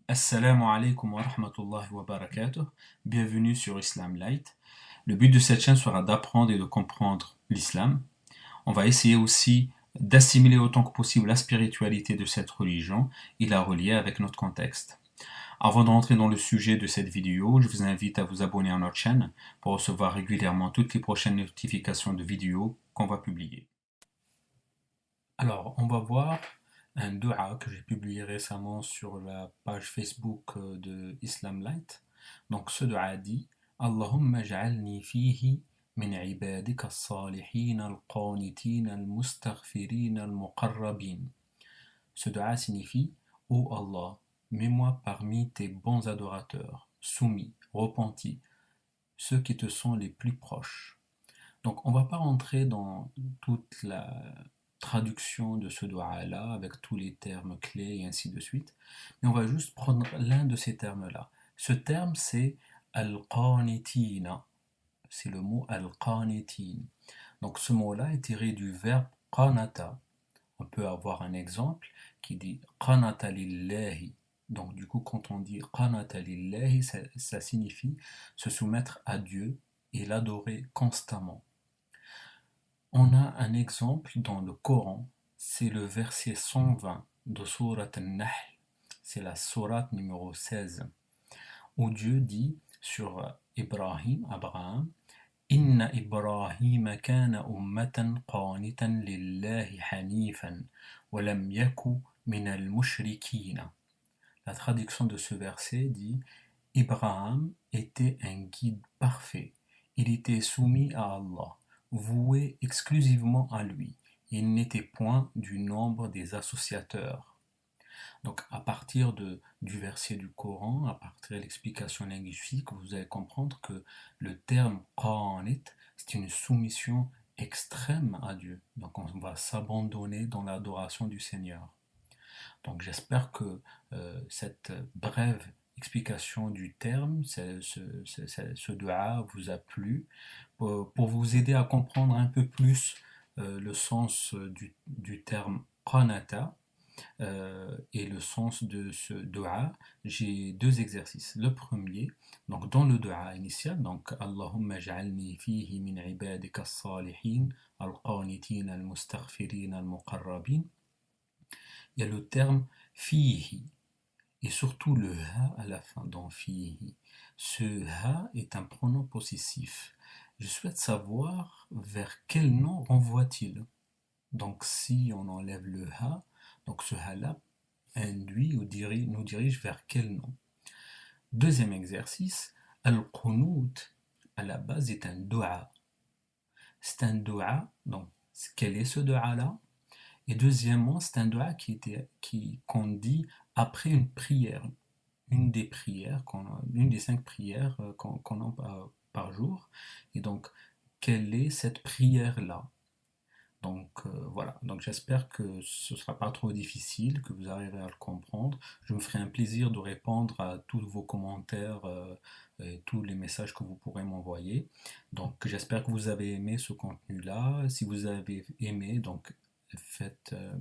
Assalamu alaikum wa rahmatullahi wa barakatuh. Bienvenue sur Islam Light. Le but de cette chaîne sera d'apprendre et de comprendre l'islam. On va essayer aussi d'assimiler autant que possible la spiritualité de cette religion et la relier avec notre contexte. Avant d'entrer dans le sujet de cette vidéo, je vous invite à vous abonner à notre chaîne pour recevoir régulièrement toutes les prochaines notifications de vidéos qu'on va publier. Alors, on va voir un dua que j'ai publié récemment sur la page Facebook de Islam Light. Donc ce dua dit Allahumma ja'alni fihi min ibadika as-salihin al-qanitin al-mustaghfirin al-muqarrabin. Ce dua signifie Ô Allah, mets-moi parmi tes bons adorateurs, soumis, repentis, ceux qui te sont les plus proches. Donc on ne va pas rentrer dans toute la traduction de ce dua-là avec tous les termes clés et ainsi de suite, mais on va juste prendre l'un de ces termes-là. Ce terme c'est al-qanitina, c'est le mot al-qanitin. Donc ce mot-là est tiré du verbe qanata. On peut avoir un exemple qui dit qanata lillahi. Donc du coup quand on dit qanata lillahi, ça signifie se soumettre à Dieu et l'adorer constamment. On a un exemple dans le Coran, c'est le verset 120 de Sourate An-Nahl, c'est la sourate numéro 16, où Dieu dit sur Abraham, Inna Ibrahima kana ummatan qanitan lillahi hanifan, wa lam yaku minal mushrikina. La traduction de ce verset dit Ibrahim était un guide parfait, il était soumis à Allah, voué exclusivement à lui, il n'était point du nombre des associateurs. Donc à partir du verset du Coran, à partir de l'explication linguistique, vous allez comprendre que le terme qanit, c'est une soumission extrême à Dieu. Donc on va s'abandonner dans l'adoration du Seigneur. Donc j'espère que cette brève explication du terme, ce dua vous a plu, pour vous aider à comprendre un peu plus le sens du terme qanata et le sens de ce dua. J'ai deux exercices. Le premier, donc dans le dua initial, donc Allahumma ja'alni fihi min ibadika as-salihin al-qanitin al-mustaghfirin al-muqarrabin. Il y a le terme fihi et surtout le ha à la fin dans fihi. Ce ha est un pronom possessif. Je souhaite savoir vers quel nom renvoie-t-il. Donc si on enlève le ha, donc ce ha-là induit ou nous dirige vers quel nom. Deuxième exercice, al-qunut à la base est un dua. C'est un dua, donc quel est ce dua-là? Et deuxièmement, c'est un dua qu'on dit après une prière, une des une des 5 prières qu'on a par jour. Et donc, quelle est cette prière-là? Donc voilà, donc j'espère que ce ne sera pas trop difficile, que vous arriverez à le comprendre. Je me ferai un plaisir de répondre à tous vos commentaires et tous les messages que vous pourrez m'envoyer. Donc j'espère que vous avez aimé ce contenu-là. Si vous avez aimé, donc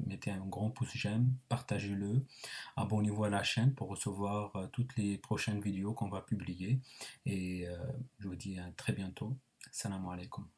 mettez un grand pouce j'aime, partagez-le, abonnez-vous à la chaîne pour recevoir toutes les prochaines vidéos qu'on va publier. Et je vous dis à très bientôt. Salam alaikum.